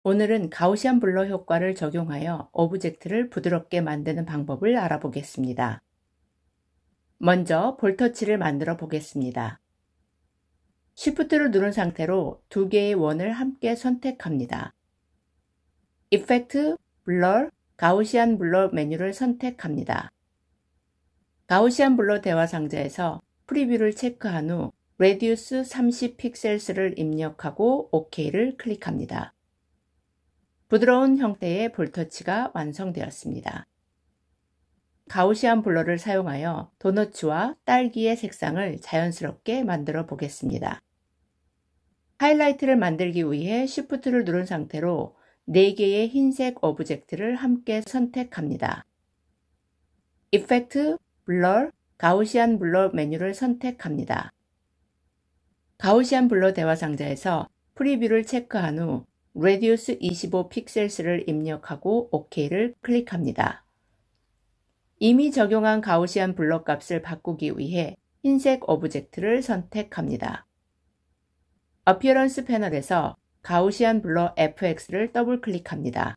오늘은 가우시안 블러 효과를 적용하여 오브젝트를 부드럽게 만드는 방법을 알아보겠습니다. 먼저 볼터치를 만들어 보겠습니다. Shift를 누른 상태로 두 개의 원을 함께 선택합니다. Effect, Blur, 가우시안 블러 메뉴를 선택합니다. 가우시안 블러 대화 상자에서 프리뷰를 체크한 후 Reduce 30픽셀스를 입력하고 OK를 클릭합니다. 부드러운 형태의 볼터치가 완성되었습니다. 가우시안 블러를 사용하여 도너츠와 딸기의 색상을 자연스럽게 만들어 보겠습니다. 하이라이트를 만들기 위해 Shift를 누른 상태로 4개의 흰색 오브젝트를 함께 선택합니다. Effect, Blur, 가우시안 블러 메뉴를 선택합니다. 가우시안 블러 대화 상자에서 프리뷰를 체크한 후 Reduce 25픽셀스를 입력하고 OK를 클릭합니다. 이미 적용한 가우시안 블러 값을 바꾸기 위해 흰색 오브젝트를 선택합니다. 어피어런스 패널에서 가우시안 블러 FX를 더블 클릭합니다.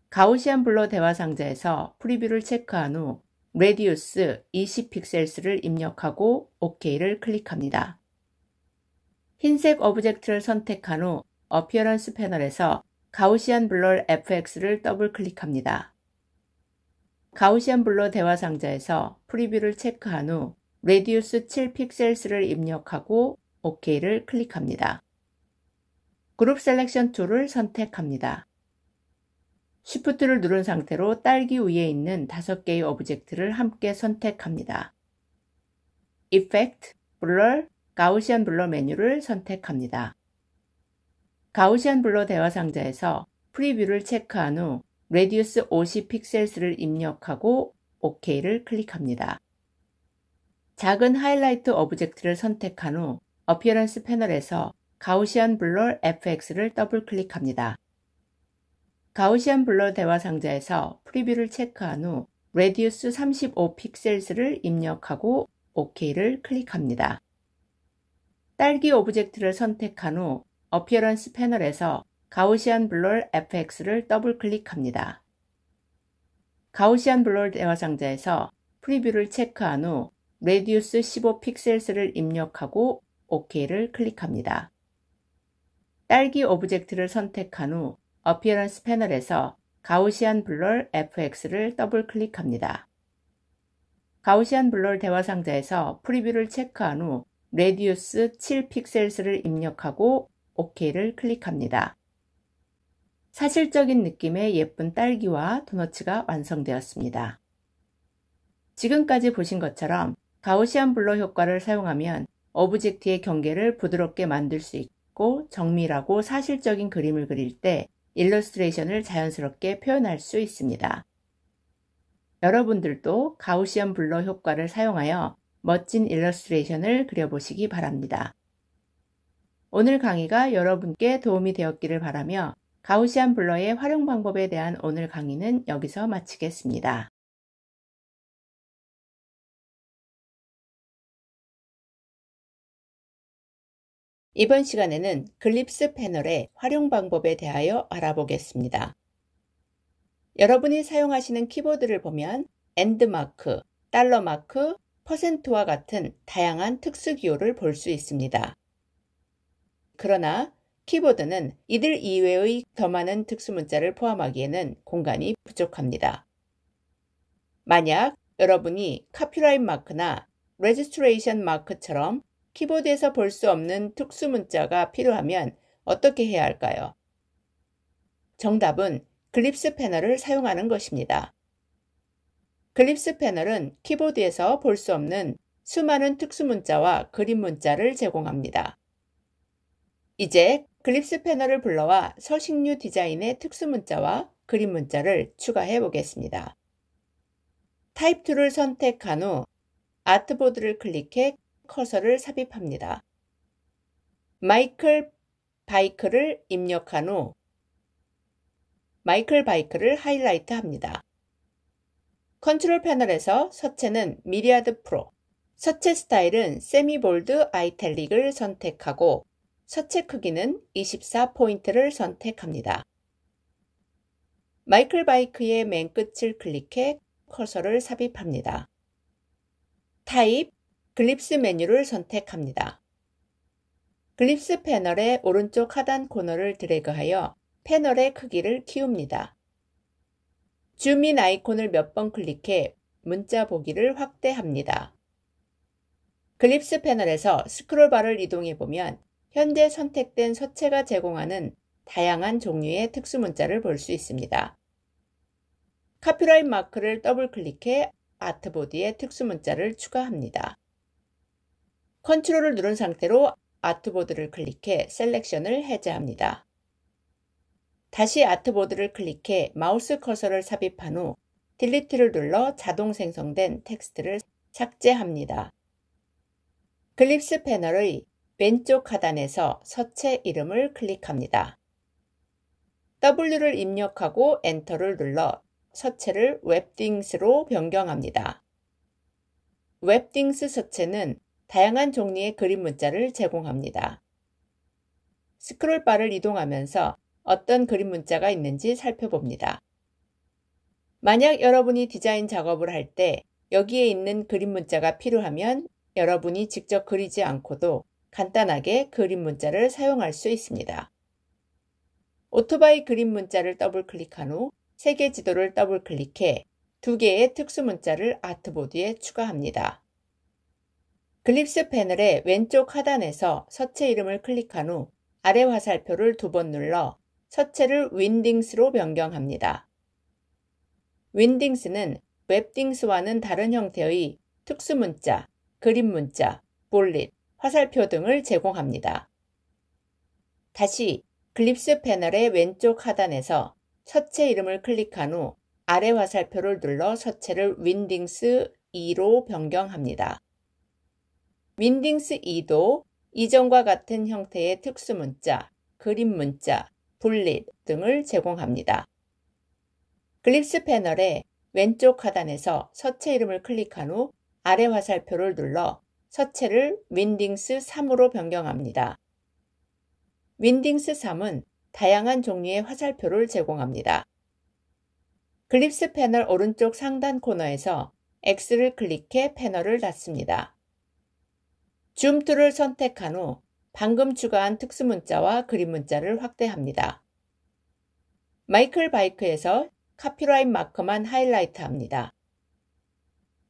가우시안 블러 대화 상자에서 프리뷰를 체크한 후 Reduce 20픽셀스를 입력하고 OK를 클릭합니다. 흰색 오브젝트를 선택한 후 어피어런스 패널에서 가우시안 블러 FX를 더블 클릭합니다. 가우시안 블러 대화 상자에서 프리뷰를 체크한 후 Reduce 7픽셀스를 입력하고 OK를 클릭합니다. 그룹 셀렉션 툴을 선택합니다. Shift를 누른 상태로 딸기 위에 있는 5개의 오브젝트를 함께 선택합니다. Effect, Blur, 가우시안 블러 메뉴를 선택합니다. 가우시안 블러 대화 상자에서 프리뷰를 체크한 후 Reduce 50픽셀스를 입력하고 OK를 클릭합니다. 작은 하이라이트 오브젝트를 선택한 후 어피어런스 패널에서 가우시안 블러 FX를 더블 클릭합니다. 가우시안 블러 대화 상자에서 프리뷰를 체크한 후 Reduce 35픽셀스를 입력하고 OK를 클릭합니다. 딸기 오브젝트를 선택한 후 어피어런스 패널에서 가우시안 블러 FX를 더블 클릭합니다. 가우시안 블러 대화 상자에서 프리뷰를 체크한 후 Reduce 15픽셀스를 입력하고 OK를 클릭합니다. 딸기 오브젝트를 선택한 후 어피어런스 패널에서 가우시안 블러 FX를 더블 클릭합니다. 가우시안 블러 대화 상자에서 프리뷰를 체크한 후 Reduce 7픽셀스를 입력하고 OK를 클릭합니다. 사실적인 느낌의 예쁜 딸기와 도너츠가 완성되었습니다. 지금까지 보신 것처럼 가우시안 블러 효과를 사용하면 오브젝트의 경계를 부드럽게 만들 수 있고 정밀하고 사실적인 그림을 그릴 때 일러스트레이션을 자연스럽게 표현할 수 있습니다. 여러분들도 가우시안 블러 효과를 사용하여 멋진 일러스트레이션을 그려보시기 바랍니다. 오늘 강의가 여러분께 도움이 되었기를 바라며 가우시안 블러의 활용 방법에 대한 오늘 강의는 여기서 마치겠습니다. 이번 시간에는 글립스 패널의 활용 방법에 대하여 알아보겠습니다. 여러분이 사용하시는 키보드를 보면 엔드마크, 달러마크, 퍼센트와 같은 다양한 특수 기호를 볼 수 있습니다. 그러나 키보드는 이들 이외의 더 많은 특수 문자를 포함하기에는 공간이 부족합니다. 만약 여러분이 카피라이트 마크나 레지스트레이션 마크처럼 키보드에서 볼 수 없는 특수 문자가 필요하면 어떻게 해야 할까요? 정답은 글립스 패널을 사용하는 것입니다. 글립스 패널은 키보드에서 볼 수 없는 수많은 특수 문자와 그림 문자를 제공합니다. 이제 글립스 패널을 불러와 서식류 디자인의 특수 문자와 그림 문자를 추가해 보겠습니다. 타입 툴을 선택한 후 아트보드를 클릭해 커서를 삽입합니다. 마이클 바이크를 입력한 후 마이클 바이크를 하이라이트 합니다. 컨트롤 패널에서 서체는 미리아드 프로, 서체 스타일은 세미볼드 아이탈릭을 선택하고 서체 크기는 24포인트를 선택합니다. 마이클 바이크의 맨 끝을 클릭해 커서를 삽입합니다. 타입, 글립스 메뉴를 선택합니다. 글립스 패널의 오른쪽 하단 코너를 드래그하여 패널의 크기를 키웁니다. 줌인 아이콘을 몇 번 클릭해 문자 보기를 확대합니다. 글립스 패널에서 스크롤바를 이동해 보면 현재 선택된 서체가 제공하는 다양한 종류의 특수 문자를 볼 수 있습니다. 카피라이트 마크를 더블 클릭해 아트보드에 특수 문자를 추가합니다. 컨트롤을 누른 상태로 아트보드를 클릭해 셀렉션을 해제합니다. 다시 아트보드를 클릭해 마우스 커서를 삽입한 후 딜리트를 눌러 자동 생성된 텍스트를 삭제합니다. 글립스 패널의 왼쪽 하단에서 서체 이름을 클릭합니다. W를 입력하고 엔터를 눌러 서체를 웹띵스로 변경합니다. 웹띵스 서체는 다양한 종류의 그림 문자를 제공합니다. 스크롤바를 이동하면서 어떤 그림 문자가 있는지 살펴봅니다. 만약 여러분이 디자인 작업을 할 때 여기에 있는 그림 문자가 필요하면 여러분이 직접 그리지 않고도 간단하게 그림 문자를 사용할 수 있습니다. 오토바이 그림 문자를 더블 클릭한 후 세계 지도를 더블 클릭해 2개의 특수 문자를 아트보드에 추가합니다. 글립스 패널의 왼쪽 하단에서 서체 이름을 클릭한 후 아래 화살표를 2번 눌러 서체를 윈딩스로 변경합니다. 윈딩스는 웹딩스와는 다른 형태의 특수 문자, 그림 문자, 볼릿, 화살표 등을 제공합니다. 다시 글립스 패널의 왼쪽 하단에서 서체 이름을 클릭한 후 아래 화살표를 눌러 서체를 윈딩스 2로 변경합니다. 윈딩스 2도 이전과 같은 형태의 특수 문자, 그림 문자, 볼릿 등을 제공합니다. 글립스 패널의 왼쪽 하단에서 서체 이름을 클릭한 후 아래 화살표를 눌러 서체를 윈딩스 3으로 변경합니다. 윈딩스 3은 다양한 종류의 화살표를 제공합니다. 글립스 패널 오른쪽 상단 코너에서 X를 클릭해 패널을 닫습니다. 줌 툴을 선택한 후 방금 추가한 특수 문자와 그림 문자를 확대합니다. 마이클 바이크에서 카피라이트 마크만 하이라이트합니다.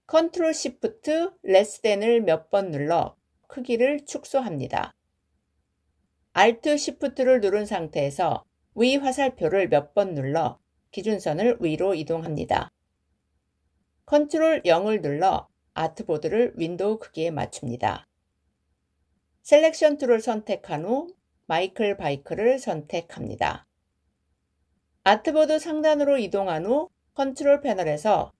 컨트롤 시프트 레스 댄을 몇 번 눌러 크기를 축소합니다. 알트 시프트를 누른 상태에서 위 화살표를 몇 번 눌러 기준선을 위로 이동합니다. 컨트롤 0을 눌러 아트보드를 윈도우 크기에 맞춥니다. 셀렉션 툴을 선택한 후 마이클 바이크를 선택합니다. 아트보드 상단으로 이동한 후 컨트롤 패널에서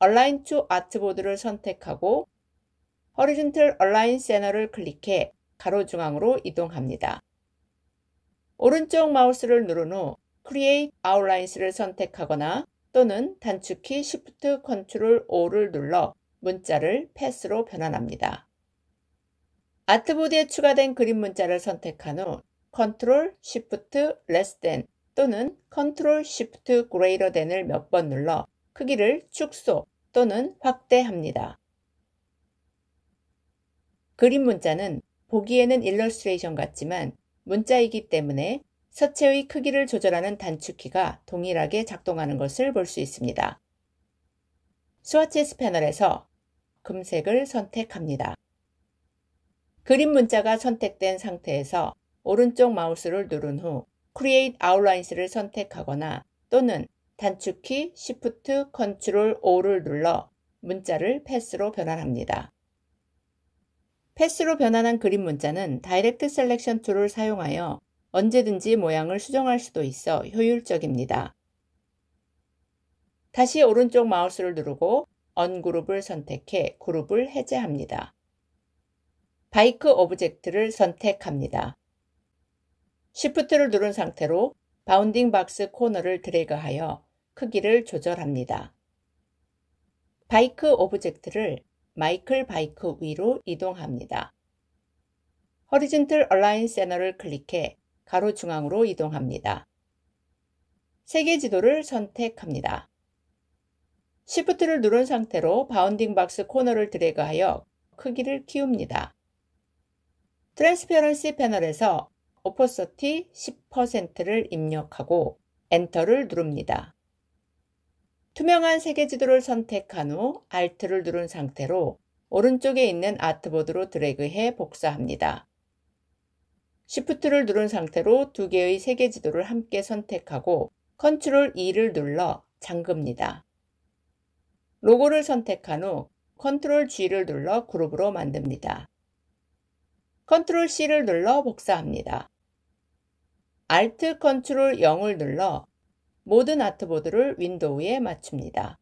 Align to 아트보드를 선택하고 Horizontal Align Center를 클릭해 가로 중앙으로 이동합니다. 오른쪽 마우스를 누른 후 Create Outlines를 선택하거나 또는 단축키 Shift Ctrl O를 눌러 문자를 패스로 변환합니다. 아트보드에 추가된 그림 문자를 선택한 후 Ctrl Shift Less Than 또는 Ctrl Shift Greater Than을 몇 번 눌러 크기를 축소 또는 확대합니다. 그림 문자는 보기에는 일러스트레이션 같지만 문자이기 때문에 서체의 크기를 조절하는 단축키가 동일하게 작동하는 것을 볼 수 있습니다. 스와치스 패널에서 금색을 선택합니다. 그림 문자가 선택된 상태에서 오른쪽 마우스를 누른 후 Create Outlines를 선택하거나 또는 단축키 Shift Ctrl O를 눌러 문자를 패스로 변환합니다. 패스로 변환한 그림 문자는 다이렉트 셀렉션 툴을 사용하여 언제든지 모양을 수정할 수도 있어 효율적입니다. 다시 오른쪽 마우스를 누르고 언그룹을 선택해 그룹을 해제합니다. 바이크 오브젝트를 선택합니다. Shift를 누른 상태로 바운딩 박스 코너를 드래그하여 크기를 조절합니다. 바이크 오브젝트를 마이클 바이크 위로 이동합니다. Horizontal Align Center를 클릭해 가로 중앙으로 이동합니다. 세계 지도를 선택합니다. Shift를 누른 상태로 바운딩 박스 코너를 드래그하여 크기를 키웁니다. 트랜스페런시 패널에서 오퍼서티 10%를 입력하고 엔터를 누릅니다. 투명한 세계 지도를 선택한 후 Alt를 누른 상태로 오른쪽에 있는 아트보드로 드래그해 복사합니다. Shift를 누른 상태로 두 개의 세계 지도를 함께 선택하고 Ctrl E를 눌러 잠급니다. 로고를 선택한 후 Ctrl G를 눌러 그룹으로 만듭니다. Ctrl C를 눌러 복사합니다. Alt Ctrl 0을 눌러 모든 아트보드를 윈도우에 맞춥니다.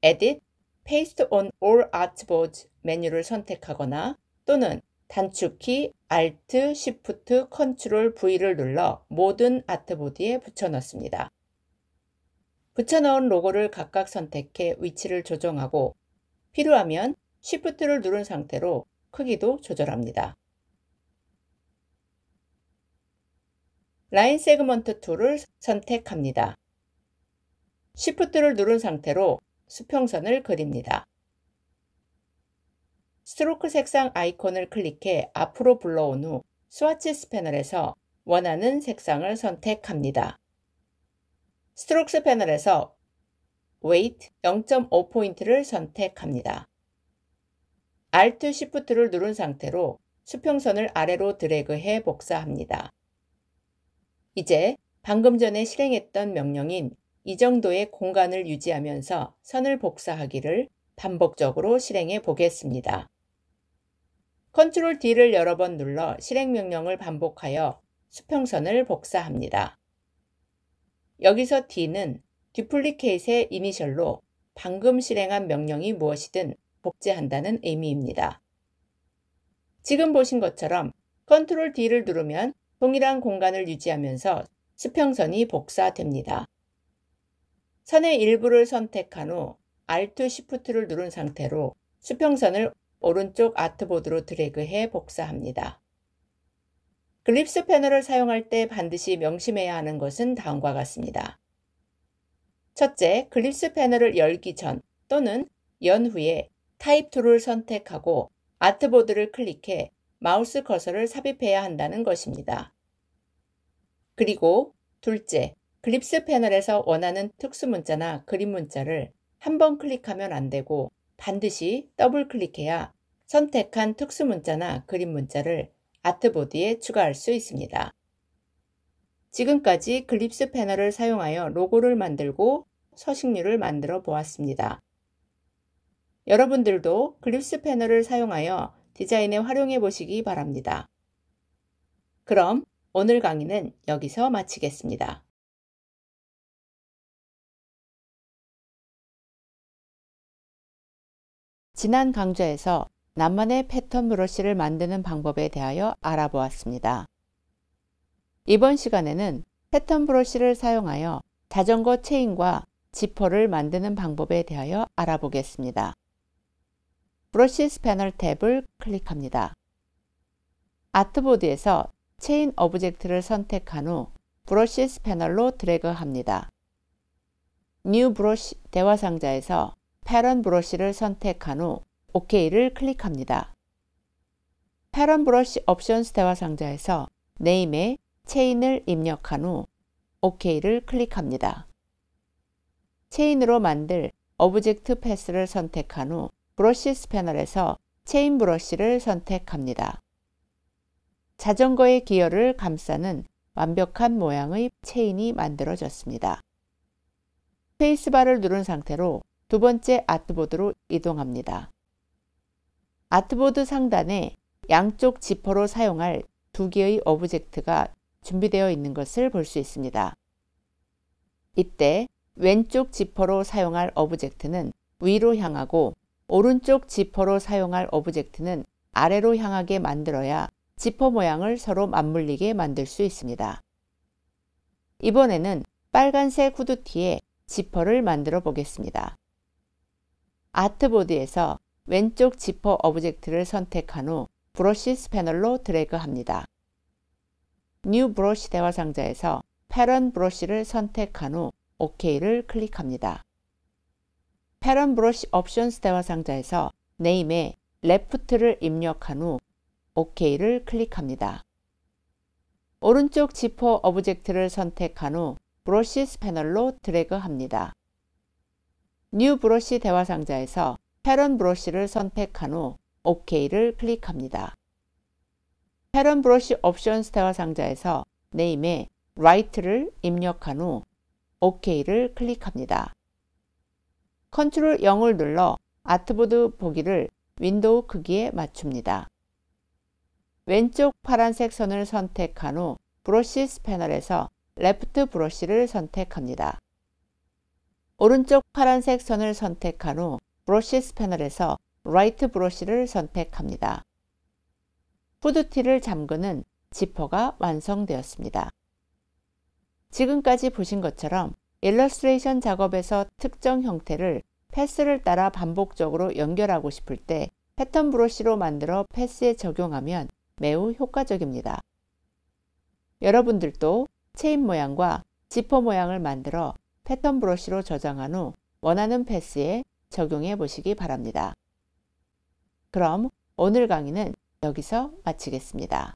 Edit, Paste on all artboards 메뉴를 선택하거나 또는 단축키 Alt, Shift, Ctrl V를 눌러 모든 아트보드에 붙여넣습니다. 붙여넣은 로고를 각각 선택해 위치를 조정하고 필요하면 Shift를 누른 상태로 크기도 조절합니다. 라인 세그먼트 툴을 선택합니다. Shift를 누른 상태로 수평선을 그립니다. 스트로크 색상 아이콘을 클릭해 앞으로 불러온 후 스와치스 패널에서 원하는 색상을 선택합니다. 스트로크스 패널에서 Weight 0.5포인트를 선택합니다. Alt Shift를 누른 상태로 수평선을 아래로 드래그해 복사합니다. 이제 방금 전에 실행했던 명령인 이 정도의 공간을 유지하면서 선을 복사하기를 반복적으로 실행해 보겠습니다. Ctrl D를 여러 번 눌러 실행 명령을 반복하여 수평선을 복사합니다. 여기서 D는 듀플리케이트의 이니셜로 방금 실행한 명령이 무엇이든 복제한다는 의미입니다. 지금 보신 것처럼 Ctrl D를 누르면 동일한 공간을 유지하면서 수평선이 복사됩니다. 선의 일부를 선택한 후 Alt Shift를 누른 상태로 수평선을 오른쪽 아트보드로 드래그해 복사합니다. 글립스 패널을 사용할 때 반드시 명심해야 하는 것은 다음과 같습니다. 첫째, 글립스 패널을 열기 전 또는 연 후에 타입 툴을 선택하고 아트보드를 클릭해 마우스 커서를 삽입해야 한다는 것입니다. 그리고 둘째, 글립스 패널에서 원하는 특수 문자나 그림 문자를 한 번 클릭하면 안 되고 반드시 더블 클릭해야 선택한 특수 문자나 그림 문자를 아트보드에 추가할 수 있습니다. 지금까지 글립스 패널을 사용하여 로고를 만들고 서식류를 만들어 보았습니다. 여러분들도 글립스 패널을 사용하여 디자인에 활용해 보시기 바랍니다. 그럼 오늘 강의는 여기서 마치겠습니다. 지난 강좌에서 나만의 패턴 브러쉬를 만드는 방법에 대하여 알아보았습니다. 이번 시간에는 패턴 브러쉬를 사용하여 자전거 체인과 지퍼를 만드는 방법에 대하여 알아보겠습니다. 브러쉬스 패널 탭을 클릭합니다. 아트보드에서 체인 오브젝트를 선택한 후 브러쉬스 패널로 드래그합니다. 뉴 브러쉬 대화 상자에서 패런 브러쉬를 선택한 후 OK를 클릭합니다. 패런 브러쉬 옵션스 대화 상자에서 네임에 체인을 입력한 후 OK를 클릭합니다. 체인으로 만들 오브젝트 패스를 선택한 후 브러쉬스 패널에서 체인 브러쉬를 선택합니다. 자전거의 기어를 감싸는 완벽한 모양의 체인이 만들어졌습니다. 스페이스바를 누른 상태로 두 번째 아트보드로 이동합니다. 아트보드 상단에 양쪽 지퍼로 사용할 두 개의 오브젝트가 준비되어 있는 것을 볼 수 있습니다. 이때 왼쪽 지퍼로 사용할 오브젝트는 위로 향하고 오른쪽 지퍼로 사용할 오브젝트는 아래로 향하게 만들어야 지퍼 모양을 서로 맞물리게 만들 수 있습니다. 이번에는 빨간색 후드티에 지퍼를 만들어 보겠습니다. 아트보드에서 왼쪽 지퍼 오브젝트를 선택한 후 브러쉬 패널로 드래그합니다. 뉴 브러쉬 대화 상자에서 패런 브러쉬를 선택한 후 OK를 클릭합니다. 패런 브러쉬 옵션스 대화 상자에서 네임에 레프트를 입력한 후 OK를 클릭합니다. 오른쪽 지퍼 오브젝트를 선택한 후 브러쉬 패널로 드래그합니다. 뉴 브러쉬 대화 상자에서 패런 브러쉬를 선택한 후 OK를 클릭합니다. 패런 브러쉬 옵션스 대화 상자에서 네임에 라이트를 입력한 후 OK를 클릭합니다. 컨트롤 0을 눌러 아트보드 보기를 윈도우 크기에 맞춥니다. 왼쪽 파란색 선을 선택한 후 브러쉬 패널에서 레프트 브러쉬를 선택합니다. 오른쪽 파란색 선을 선택한 후 브러쉬 패널에서 라이트 브러쉬를 선택합니다. 후드티를 잠그는 지퍼가 완성되었습니다. 지금까지 보신 것처럼 일러스트레이션 작업에서 특정 형태를 패스를 따라 반복적으로 연결하고 싶을 때 패턴 브러쉬로 만들어 패스에 적용하면 매우 효과적입니다. 여러분들도 체인 모양과 지퍼 모양을 만들어 패턴 브러쉬로 저장한 후 원하는 패스에 적용해 보시기 바랍니다. 그럼 오늘 강의는 여기서 마치겠습니다.